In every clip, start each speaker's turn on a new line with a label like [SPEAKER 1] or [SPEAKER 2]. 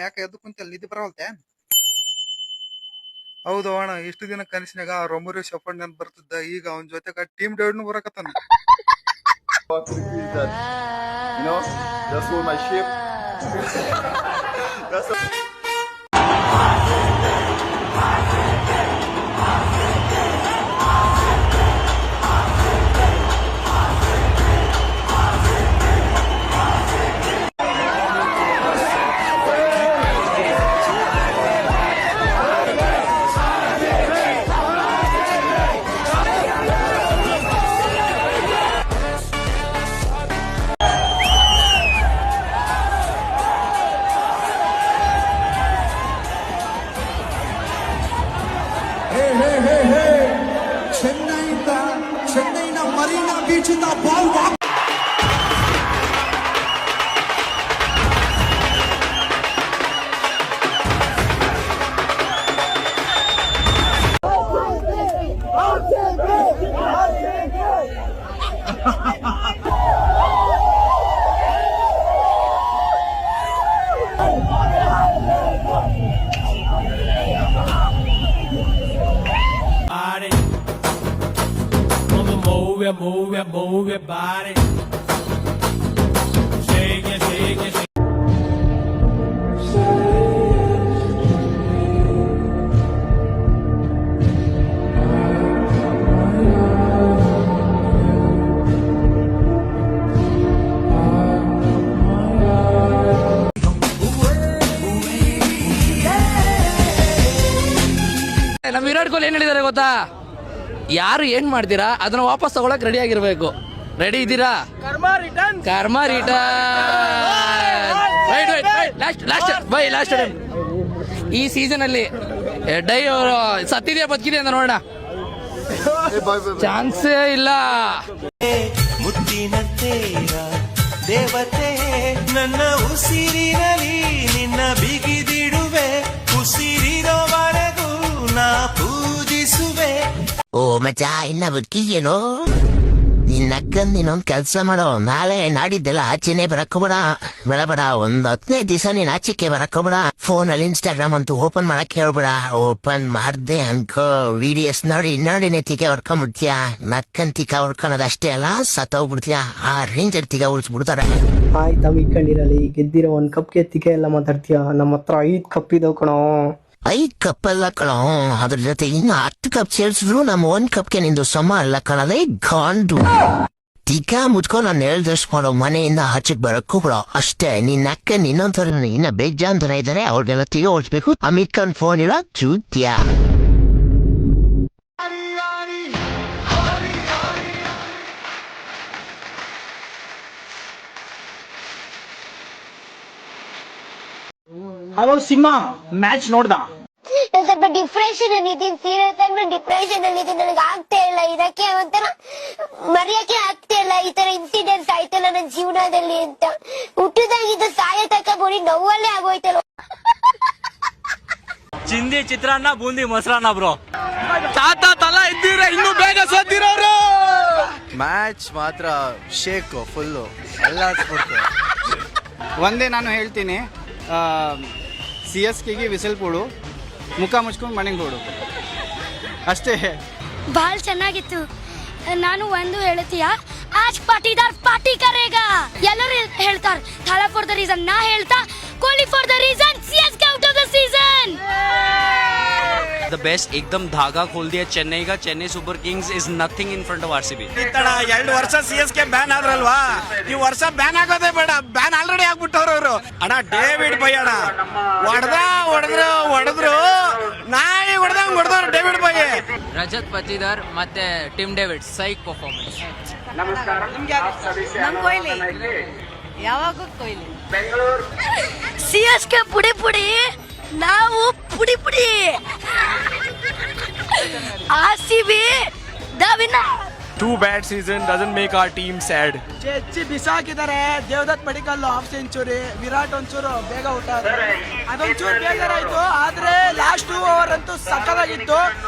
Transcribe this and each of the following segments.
[SPEAKER 1] ಯಾಕೆ ಎದ್ದು ಕುಂತಲ್ಲಿ ನಿದ್ದೆ ಬರವಲ್ತೆ? ಹೌದು ಅಣ್ಣ, ಇಷ್ಟು ದಿನ ಕನಸಿನಾಗ ರೊಮರಿ ಶಫಂಡ್ ಅಂತ ಬರ್ತಿದ್ದ, ಈಗ ಅವನ ಜೊತೆಗ ಟೀಮ್ ಡೇವಿಡ್ನು ಬರಕತ್ತಾನ.
[SPEAKER 2] That's what my ship. That's
[SPEAKER 3] ಚೆನ್ನೈನ ಮರೀನಾ ಬೀಚ್ ಇಂದ ball
[SPEAKER 4] move your body. Shake it, shake it, shake it.
[SPEAKER 5] ನಮ್ಮ ವಿರಾಟ್ ಕೊಹ್ಲಿ ಏನ್ ಹೇಳಿದಾರೆ ಗೊತ್ತಾ? ಯಾರು ಏನ್ ಮಾಡ್ತೀರಾ ಅದನ್ನ ವಾಪಸ್ ತಗೊಳಕ್ ರೆಡಿ ಆಗಿರ್ಬೇಕು. ರೆಡಿ ಇದ್ದೀರಾ? ಕರ್ಮ ಲಾಸ್ಟ್ ಟೈಮ್ ಈ ಸೀಸನ್ ಅಲ್ಲಿ ಡೈ ಅವರು ಸತ್ತಿದೆಯಾ ಬದುಕಿದೆ ಅಂತ ನೋಡೋಣ. ಚಾನ್ಸೇ ಇಲ್ಲ.
[SPEAKER 6] ಮುತ್ತಿನಂತೆಯ ದೇವತೆ ನನ್ನ ಉಸಿರಿನಲ್ಲಿ ನಿನ್ನ ಬಿಗಿದಿಡುವೆ, ಉಸಿರಿರೋವರೆಗೂ ನಾ ಪೂಜಿಸುವೆ.
[SPEAKER 7] ಓ ಮಚ್ಚ, ಇನ್ನ ಬದುಕಿದ್ಯೇನೋ? ನಿನ್ನಕ್ಕಂದ್ ಇನ್ನೊಂದ್ ಕೆಲ್ಸ ಮಾಡೋ, ನಾಳೆ ನಾಡಿದ್ದೆಲ್ಲ ಆಚೆನೆ ಬರಕೋಬೇಡ, ಬೆಳಬೇಡ. ಒಂದ್ 15 ದಿವಸ ನೀನ್ ಆಚೆಗೆ ಬರಕೋಬೇಡ. ಫೋನಲ್ಲಿ ಇನ್ಸ್ಟಾಗ್ರಾಮ್ ಅಂತೂ ಓಪನ್ ಮಾಡಕ್ ಹೇಳ್ಬೇಡ. ಓಪನ್ ಮಾಡ್ದೆ ಅನ್ಕೋ, ವಿಡಿಯೋಸ್ ನೋಡಿ ನೆತ್ತಿಗೆ ಹೊರ್ಕೊಂಡ್ಬಿಡ್ತೀಯ. ನಕ್ಕಂತಿಕ ಹೊರ್ಕೊಳೋದಷ್ಟೇ ಅಲ್ಲ, ಸತ್ತೋಗ್ಬಿಡ್ತೀಯ. ಆ ರೇಂಜರ್ ತಿಗ ಉಳಿಸ್ಬಿಡ್ತಾರೆ.
[SPEAKER 8] ಆಯ್ತಾ, ಮಿಕ್ಕಂಡಿರಲ್ಲಿ ಗೆದ್ದಿರೋ 1 ಕಪ್ಗೆ ತಿಕೆ ಎಲ್ಲ ಮಾತಾಡ್ತೀಯ. ನಮ್ಮ ಹತ್ರ 5 ಕಪ್ ಇದಾವ್ ಕಣೋ.
[SPEAKER 7] 5 ಕಪ್ ಅಲ್ಲ ಕಣೋ, ಅದ್ರ ಜೊತೆ ಇನ್ನು 10 ಕಪ್ ಸೇರಿಸಿದ್ರು ನಮ್ಮ 1 ಕಪ್ಗೆ ನಿಂದು ಸಮ ಅಲ್ಲ ಕಣದೇ ಗಾಂಡು. ಟಿಕ ಮುಚ್ಕೊಂಡು ನಾನು ಹೇಳ್ದಷ್ಟು ಮಾಡೋ, ಮನೆಯಿಂದ ಆಚೆಗೆ ಬರಕ್ಕೂ ಬಿಡೋ ಅಷ್ಟೇ. ನಿನ್ನ ಅಕ್ಕ ಇನ್ನೊಂದ್ಸರಿ ಇನ್ನ ಬೇಜಾನ್ ಜನ ಇದ್ದಾರೆ, ಅವ್ರಿಗೆಲ್ಲ ತಿಗ ಓಡಿಸ್ಬೇಕು. ಅಮಿತ್ಕನ್ ಫೋನ್ ಇಲ್ಲ ಚೂತ್ಯ.
[SPEAKER 8] ಅವಾಗ ಸಿಂಹ ಮ್ಯಾಚ್ ನೋಡ್ದ.
[SPEAKER 9] ಸ್ವಲ್ಪ ಡಿಪ್ರೆಷನ್ ಅಲ್ಲಿ ಇದೀನಿ, ಸೀರಿಯಸ್ ಆಗಿ ಡಿಪ್ರೆಷನ್ ಅಲ್ಲಿ ಇದೀನಿ. ನನಗೆ ಆಗ್ತಾ ಇಲ್ಲ, ಇದಕ್ಕೆ ಒಂಥರ ಮರೆಯಕ್ಕೆ ಆಗ್ತಾ ಇಲ್ಲ. ಈ ತರ ಇನ್ಸಿಡೆಂಟ್ಸ್ ಆಯ್ತಲ್ಲ ನನ್ನ ಜೀವನದಲ್ಲಿ ಅಂತ. ಹುಟ್ಟದಾಗಿದ್ದ ಸಾಯ ತಕ ಬೋಡಿ ನೋವಲ್ಲೇ ಆಗೋಯ್ತಲ್ಲ.
[SPEAKER 4] ಚಿಂದಿ ಚಿತ್ರಾನ್ನ ಬೂಂದಿ ಮೊಸರನ್ನ ಬ್ರೋ.
[SPEAKER 5] ತಾತ ತಲ ಇದ್ದೀರ, ಇನ್ನು ಬೇಗ ಸದ್ದಿರೋರು.
[SPEAKER 2] ಮ್ಯಾಚ್ ಮಾತ್ರ ಶೇಕ್ ಫುಲ್ಲು ಎಲ್ಲ
[SPEAKER 10] ಒಂದೇ ನಾನು ಹೇಳ್ತೀನಿ, CSKಗೆ ವಿಸಿಲ್ ಕೊಡು, ಮುಖ ಮುಚ್ಕೊಂಡು ಮನೆಗೆ ಕೊಡು ಅಷ್ಟೇ.
[SPEAKER 9] ಬಹಳ ಚೆನ್ನಾಗಿತ್ತು. ನಾನು ಒಂದು ಹೇಳ್ತೀಯ, ಆಜ್ ಪಾಟಿದಾರ್ ಪಾರ್ಟಿ ಕರೇಗಾ. ಎಲ್ಲರೂ ಹೇಳ್ತಾರೆ ಥಾಲಾ ಫಾರ್ ದ ರೀಸನ್, ನಾ ಹೇಳ್ತಾ Kohli for the reason. CSK out of the season.
[SPEAKER 4] The best एकदम धागा खोल दिया चेन्नई का. Chennai super Kings is nothing in front of RCB.
[SPEAKER 6] 2 ವರ್ಷ CSK ಬ್ಯಾನ್ ಆದ್ರಲ್ವಾ, ಈ ವರ್ಷ ಬ್ಯಾನ್ ಆಗೋದೇ ಬೇಡ. ಬ್ಯಾನ್ ಆಲ್ರೆಡಿ ಆಗ್ಬಿಟ್ಟವ್ರು ಅವರು. ಅಣ್ಣ ಡೇವಿಡ್ ಬೈ ಅಣ್ಣ ಹೊಡೆದ್ರು ನಾಯಿ ಹೊಡೆದವ್ರು ಡೇವಿಡ್ ಬೈ.
[SPEAKER 5] ರಜತ್ ಪತಿದಾರ್ ಮತ್ತೆ ಟಿಮ್ ಡೇವಿಡ್ ಸೈಕ್ ಪರ್ಫಾರ್ಮೆನ್ಸ್.
[SPEAKER 9] ಯಾವಾಗೂ ಕೊಹ್ಲಿ. CSK ಪುಡಿ ಪುಡಿ, ನಾವು ಪುಡಿ ಪುಡಿ. RCB the winner.
[SPEAKER 4] 2 bad season doesn't make our team sad.
[SPEAKER 8] ಚೆಚ್ಚಿ ಬಿಸಾಕಿದ್ದಾರೆ. ದೇವದತ್ ಪಡಿಕಲ್ ಹಾಫ್ ಸೆಂಚುರಿ, ವಿರಾಟ್ ಒಂಚೂರು ಬೇಗ ಔಟ್ ಆದ್ರೆ ಅದೊಂಚೂರು ಬೇಜಾರಾಯ್ತು. ಆದ್ರೆ ಲಾಸ್ಟ್ 2 ಓವರ್ ಅಂತೂ ಸಕ್ಕದಾಗಿತ್ತು.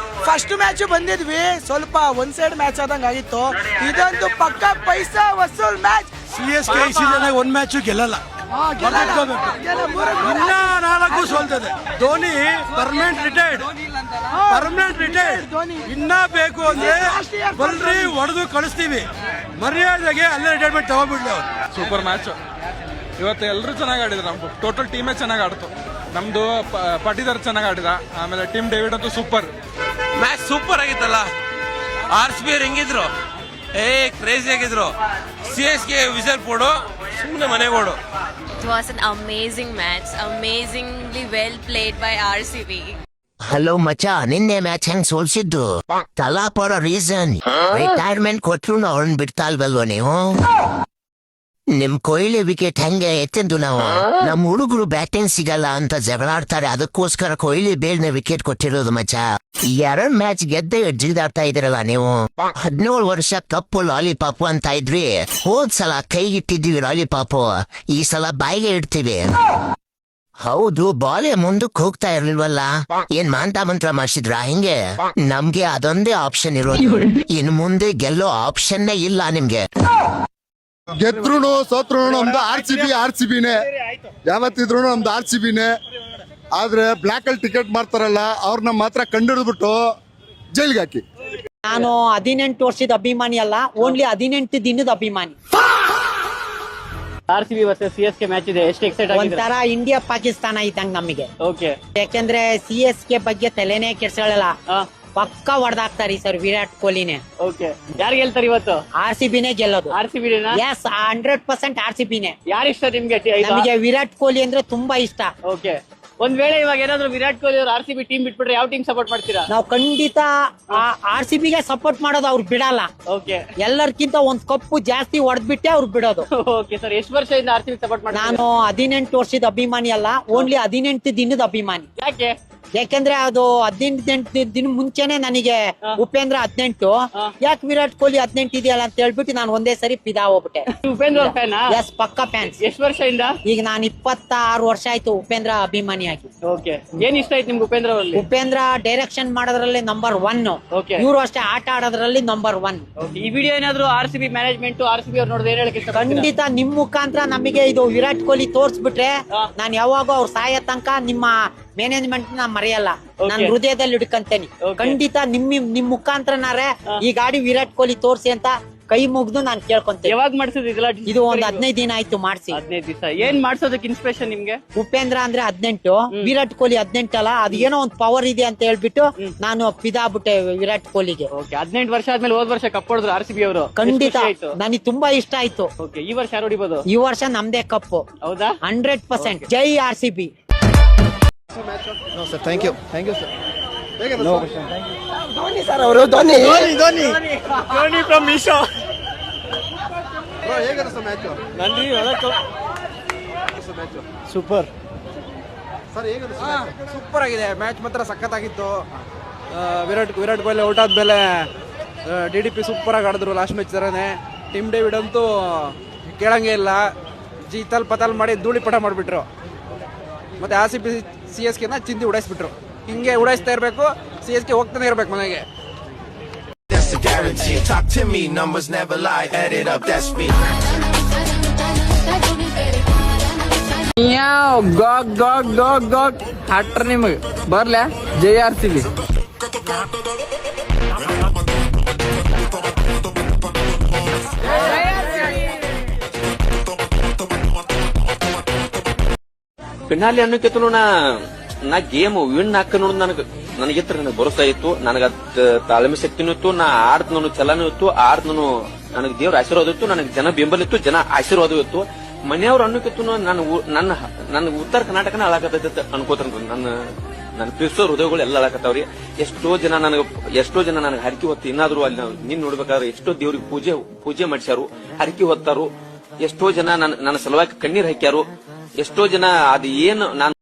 [SPEAKER 8] ಫಸ್ಟ್ ಮ್ಯಾಚ್ ಬಂದಿದ್ವಿ, ಸ್ವಲ್ಪ ಒಂದ್ ಸೈಡ್ ಮ್ಯಾಚ್ ಆದಂಗ ಆಗಿತ್ತು. ಇದಂತೂ ಪಕ್ಕ ಪೈಸಾ ವಸೂಲ್ ಮ್ಯಾಚ್.
[SPEAKER 3] CSK ಈ ಸೀಸನ್ 1 ಮ್ಯಾಚ್ ಗೆಲ್ಲಲ್ಲ.
[SPEAKER 6] ಇನ್ನ 4 ಸೋಲ್ತದೆ. Dhoni permanent retired. ಇನ್ನ ಬೇಕು ಅಂದ್ರೆ ಬಲ್ರಿ ಹೊಡೆದು ಕಳಿಸ್ತೀವಿ. ಮರ್ಯಾದೆಗೆ ಅಲ್ಲೇ ರಿಟೈರ್ಮೆಂಟ್ ತಗೊಂಡ್ಬಿಡ್ಲಿ ಅವ್ರು.
[SPEAKER 11] ಸೂಪರ್ ಮ್ಯಾಚ್ ಇವತ್ತು. ಎಲ್ಲರೂ ಚೆನ್ನಾಗಿ ಆಡಿದ್ರು. ನಮ್ದು ಟೋಟಲ್ ಟೀಮೇ ಚೆನ್ನಾಗಿ ಆಡ್ತು. ನಮ್ದು ಪಾಟೀದಾರ್ ಚೆನ್ನಾಗಿ ಆಡಿದ. ಆಮೇಲೆ ಟೀಮ್ ಡೇವಿಡ್ ಅಂತೂ ಸೂಪರ್
[SPEAKER 6] ಮ್ಯಾಚ್ ಸೂಪರ್ ಆಗಿತ್ತಲ್ಲ. RCB ಹೆಂಗಿದ್ರು ಕ್ರೇಜಿ ಆಗಿದ್ರು. CSK ವಿಸಲ್ ಕೊಡು, ಸುಮ್ಮನೆ ಮನೆಗೆ ಓಡು.
[SPEAKER 9] It was an amazing match, amazingly well played by RCB.
[SPEAKER 7] Hello ಮಚ್ಚ, ನಿನ್ನೆ ಮ್ಯಾಚ್ ಹೆಂಗ್ ಸೋಲ್ಸಿದ್ದು? ತಲಾ ಪಡೋ ರೀಸನ್ ರಿಟೈರ್ಮೆಂಟ್ ಕೊಟ್ರು ಅವ್ರನ್ನ ಬಿಡ್ತಾ ಇಲ್ವಲ್ವ ನೀವು? ನಿಮ್ ಕೊಹ್ಲಿ ವಿಕೆಟ್ ಹೆಂಗೆ ಎತ್ತಿದ್ದು ನಾವು? ನಮ್ ಹುಡುಗರು ಬ್ಯಾಟಿಂಗ್ ಸಿಗಲ್ಲ ಅಂತ ಜಗಳಾಡ್ತಾರೆ, ಅದಕ್ಕೋಸ್ಕರ ಕೊಹ್ಲಿ ಬೇಲ್ನ ವಿಕೆಟ್ ಕೊಟ್ಟಿರೋದು ಮಚ್ಚ. 2 ಮ್ಯಾಚ್ ಗೆದ್ದೆ ಜಿಗಿದಾಡ್ತಾ ಇದ್ರಲ್ಲ ನೀವು. 17 ವರ್ಷ ಕಪ್ಪು ಲಾಲಿಪಾಪು ಅಂತ ಇದ್ರಿ. ಹೋದ್ ಸಲ ಕೈಗಿಟ್ಟಿದ್ವಿ ಲಾಲಿಪಾಪು, ಈ ಸಲ ಬಾಯಿಗೆ ಇಡ್ತೀವಿ. ಹೌದು, ಬಾಲೆ ಮುಂದಕ್ಕೆ ಹೋಗ್ತಾ ಇರ್ಲಿಲ್ವಲ್ಲ, ಏನ್ ಮಾಂತ ಮಂತ್ರ ಮಾಡಿಸಿದ್ರ ಹಿಂಗೆ? ನಮ್ಗೆ ಅದೊಂದೇ ಆಪ್ಷನ್ ಇರೋದು, ಇನ್ ಮುಂದೆ ಗೆಲ್ಲೋ ಆಪ್ಷನ್ನೇ ಇಲ್ಲ ನಿಮ್ಗೆ.
[SPEAKER 1] ಗೆದ್ರು ಸೋತ್ರು ನಮ್ದು RCBನೇ, ಯಾವತ್ತಿದ್ರು ನಮ್ದು RCBನೇ. ಆದ್ರೆ ಬ್ಲಾಕ್ ಅಲ್ಲಿ ಟಿಕೆಟ್ ಮಾಡ್ತಾರಲ್ಲ, ಅವ್ರನ್ನ ಮಾತ್ರ ಕಂಡಿಡ್ದ್ಬಿಟ್ಟು ಜೈಲ್ಗೆ ಹಾಕಿ.
[SPEAKER 8] ನಾನು 18 ವರ್ಷದ ಅಭಿಮಾನಿ ಅಲ್ಲ, ಓನ್ಲಿ 18 ದಿನದ ಅಭಿಮಾನಿ.
[SPEAKER 10] RCB ವರ್ಸಸ್ CSK ಮ್ಯಾಚ್ ಇದೆ. ಎಷ್ಟು ಎಕ್ಸೈಟ್ ಆಗಿದೆ?
[SPEAKER 8] ಒಂಥರ ಇಂಡಿಯಾ ಪಾಕಿಸ್ತಾನ ಇದ್ದಂಗ್ ನಮಗೆ.
[SPEAKER 10] ಓಕೆ.
[SPEAKER 8] ಯಾಕೆಂದ್ರೆ CSK ಬಗ್ಗೆ ತಲೆನೇ ಕೆಡ್ಸಲ್ಲ, ಪಕ್ಕ ಹೊಡೆದಾಕ್ತಾರೆ ಸರ್ ವಿರಾಟ್ ಕೊಹ್ಲಿನೇ.
[SPEAKER 10] ಓಕೆ. ಯಾರು ಗೆಲ್ತಾರೆ ಇವತ್ತು?
[SPEAKER 8] RCBನೇ ಗೆಲ್ಲೋದು.
[SPEAKER 10] RCB
[SPEAKER 8] ಎಸ್, 100% RCBನೇ.
[SPEAKER 10] ಯಾರು ಇಷ್ಟ ನಿಮ್ಗೆ?
[SPEAKER 8] ನಮಗೆ ವಿರಾಟ್ ಕೊಹ್ಲಿ ಅಂದ್ರೆ ತುಂಬಾ ಇಷ್ಟ.
[SPEAKER 10] ಓಕೆ. ಒಂದ್ ವೇಳೆ ಇವಾಗ ಏನಾದ್ರು ವಿರಾಟ್ ಕೊಹ್ಲಿ ಅವರು RCB ಟೀಮ್ ಬಿಟ್ಬಿಟ್ರೆ ಯಾವ ಟೀಮ್ ಸಪೋರ್ಟ್ ಮಾಡ್ತೀರಾ?
[SPEAKER 8] ನಾವು ಖಂಡಿತ RCBಗೆ ಸಪೋರ್ಟ್ ಮಾಡೋದು, ಅವ್ರು ಬಿಡಲ್ಲ.
[SPEAKER 10] ಓಕೆ.
[SPEAKER 8] ಎಲ್ಲರ್ಕಿಂತ ಒಂದ್ ಕಪ್ಪು ಜಾಸ್ತಿ ಹೊಡೆದ್ಬಿಟ್ಟೆ ಅವ್ರು ಬಿಡೋದು.
[SPEAKER 10] ಓಕೆ ಸರ್, ಎಷ್ಟು ವರ್ಷದಿಂದ RCB ಸಪೋರ್ಟ್ ಮಾಡ್ತೀರಾ?
[SPEAKER 8] ನಾನು 18 ವರ್ಷದ ಅಭಿಮಾನಿ ಅಲ್ಲ, ಓನ್ಲಿ 18 ದಿನದ ಅಭಿಮಾನಿ.
[SPEAKER 10] ಯಾಕೆ?
[SPEAKER 8] ಯಾಕೆಂದ್ರೆ ಅದು 18 ದಿನ ಮುಂಚೆನೆ ನನಗೆ ಉಪೇಂದ್ರ 18, ಯಾಕೆ ವಿರಾಟ್ ಕೊಹ್ಲಿ 18 ಇದೆಯಲ್ಲ ಅಂತ ಹೇಳ್ಬಿಟ್ಟು ನಾನು ಒಂದೇ ಸರಿ ಫಿದಾ ಹೋಗ್ಬಿಟ್ಟೆ.
[SPEAKER 10] ಉಪೇಂದ್ರ ಫ್ಯಾನ್?
[SPEAKER 8] ಎಸ್, ಪಕ್ಕ ಫ್ಯಾನ್ಸ್.
[SPEAKER 10] ಎಷ್ಟು ವರ್ಷದಿಂದ?
[SPEAKER 8] ಈಗ ನಾನು 26 ವರ್ಷ ಆಯ್ತು ಉಪೇಂದ್ರ ಅಭಿಮಾನಿಯಾಗಿ.
[SPEAKER 10] ಓಕೆ. ಏನ್ ಇಷ್ಟ ಆಯ್ತು ನಿಮ್ಗೆ ಉಪೇಂದ್ರ ಅವರಲ್ಲಿ?
[SPEAKER 8] ಉಪೇಂದ್ರ ಡೈರೆಕ್ಷನ್ ಮಾಡೋದ್ರಲ್ಲಿ ನಂಬರ್ 1.
[SPEAKER 10] ಓಕೆ.
[SPEAKER 8] ಇವರು ಅಷ್ಟೇ ಆಟ ಆಡೋದ್ರಲ್ಲಿ ನಂಬರ್ 1.
[SPEAKER 10] ಈ ವಿಡಿಯೋ ಏನಾದ್ರು RCB ಮ್ಯಾನೇಜ್ಮೆಂಟ್ RCB ಅವ್ರು ನೋಡಿದ್ರೆ ಏನ್ ಹೇಳಕ್ಕೆ ಇಷ್ಟಪಡ್ತೀರಾ?
[SPEAKER 8] ಖಂಡಿತ ನಿಮ್ ಮುಖಾಂತರ ನಮಗೆ ಇದು ವಿರಾಟ್ ಕೊಹ್ಲಿ ತೋರ್ಸ್ಬಿಟ್ರೆ ನಾನು ಯಾವಾಗೂ ಅವ್ರ ಸಾಯ ತನಕ ನಿಮ್ಮ ಮ್ಯಾನೇಜ್ಮೆಂಟ್ ನ ಮರೆಯಲ್ಲ, ನಾನು ಹೃದಯದಲ್ಲಿ ಹಿಡ್ಕಂತೇನಿ. ಖಂಡಿತ ನಿಮ್ ಮುಖಾಂತರನಾರೆ ಈ ಗಾಡಿ ವಿರಾಟ್ ಕೊಹ್ಲಿ ತೋರ್ಸಿ ಅಂತ ಕೈ ಮುಗ್ದು ನಾನು ಕೇಳ್ಕೊಂತೇನೆ.
[SPEAKER 10] ಯಾವಾಗ ಮಾಡಿಸಿದ್
[SPEAKER 8] ಇದು ಒಂದು 15 ದಿನ ಆಯ್ತು ಮಾಡಿಸಿ.
[SPEAKER 10] 15 ದಿವಸ. ಏನ್ ಮಾಡ್ಸೋದಕ್ಕೆ ಇನ್ಸ್ಪಿರೇಷನ್ ನಿಮ್ಗೆ?
[SPEAKER 8] ಉಪೇಂದ್ರ ಅಂದ್ರೆ 18, ವಿರಾಟ್ ಕೊಹ್ಲಿ 18 ಅಲ್ಲ, ಅದೇನೋ ಒಂದು ಪವರ್ ಇದೆ ಅಂತ ಹೇಳ್ಬಿಟ್ಟು ನಾನು ಫಿದಾ ಆಗ್ಬಿಟ್ಟೆ ವಿರಾಟ್ ಕೊಹ್ಲಿಗೆ.
[SPEAKER 10] 18 ವರ್ಷ ಆದ್ಮೇಲೆ ಹೋದ್ ವರ್ಷ ಕಪ್ ಹೊಡೆದ್ರು RCB ಅವರು.
[SPEAKER 8] ಖಂಡಿತ ನನಗೆ ತುಂಬಾ ಇಷ್ಟ ಆಯ್ತು.
[SPEAKER 10] ಈ ವರ್ಷ ಯಾರು ಹೊಡಿಬೋದು?
[SPEAKER 8] ಈ ವರ್ಷ ನಮ್ದೇ ಕಪ್ಪು.
[SPEAKER 10] ಹೌದಾ?
[SPEAKER 8] 100%. ಜೈ RCB.
[SPEAKER 2] Thank you sir.
[SPEAKER 10] Dhoni from Meesho.
[SPEAKER 6] Super
[SPEAKER 10] super ಆಗಿದೆ ಮ್ಯಾಚ್, ಮಾತ್ರ ಸಖತ್ತಾಗಿತ್ತು. ವಿರಾಟ್ ಕೊಹ್ಲಿ ಔಟ್ ಆದ್ಮೇಲೆ DDP ಸೂಪರ್ ಆಗಿ ಆಡಿದ್ರು ಲಾಸ್ಟ್ ಮ್ಯಾಚ್ ತರನೇ. ಟೀಮ್ ಡೇವಿಡ್ ಅಂತೂ ಕೇಳಂಗೆ ಇಲ್ಲ, ಜೀತಲ್ ಪತಲ್ ಮಾಡಿ ಧೂಳಿ ಪಟ ಮಾಡಿಬಿಟ್ರು. ಮತ್ತೆ RCB CSKನ ಚಿಂದಿ ಉಡಾಯಿಸ್ಬಿಟ್ರು. ಹಿಂಗೆ ಉಡಾಯಿಸ್ತಾ ಇರಬೇಕು, CSK ಹೋಗ್ತಾನೆ ಇರ್ಬೇಕು ಮನೆಗೆ.
[SPEAKER 5] ಹಟ್ರ ನಿಮಗೆ ಬರ್ಲ ಜೈ RCB.
[SPEAKER 4] ಫಿನಾಲಿ ಅನ್ನೋಕ್ಕಿಂತಲೂ ನಾ ಗೇಮ್ ವಿನ್ ಹಾಕ ನೋಡ್ ನನಗಿತ್ರ ನನಗೆ ಭರೋಸಾ ಇತ್ತು, ನನಗ ತಾಳ್ಮೆ ಶಕ್ತಿನೂ ಇತ್ತು, ನಾ ಆಡ್ತ ನಾನು ಛಲನೂ ಇತ್ತು, ಆಡ್ತನು ನನಗೆ ದೇವ್ರ ಆಶೀರ್ವಾದ ಇತ್ತು, ನನಗೆ ಜನ ಬೆಂಬಲ ಇತ್ತು, ಜನ ಆಶೀರ್ವಾದ ಇತ್ತು. ಮನೆಯವ್ರು ಅನ್ನೋಕ್ಕಿತ್ತು ನನ್ನ ಉತ್ತರ ಕರ್ನಾಟಕನ ಹಾಳಾಕತೈತೆ ಅನ್ಕೋತಾರ. ನನ್ನ ಪ್ರೀತಿಸೋ ಹೃದಯಗಳು ಎಲ್ಲ ಹಾಳಾಕತ್ತಾವ್ರಿ. ಎಷ್ಟೋ ಜನ ನನಗೆ ಹರಕೆ ಹೊತ್ತು ಇನ್ನಾದ್ರು ಅಲ್ಲಿ ನೀನ್ ನೋಡ್ಬೇಕಾದ್ರೆ ಎಷ್ಟೋ ದೇವ್ರಿಗೆ ಪೂಜೆ ಮಾಡಿಸ್ಯಾರು, ಹರಕೆ ಹೊತ್ತಾರು. ಎಷ್ಟೋ ಜನ ನನ್ನ ಸಲುವಾಗಿ ಕಣ್ಣೀರ್ ಹಾಕ್ಯಾರು. ಎಷ್ಟೋ ಜನ ಅದು ಏನು ನಾನು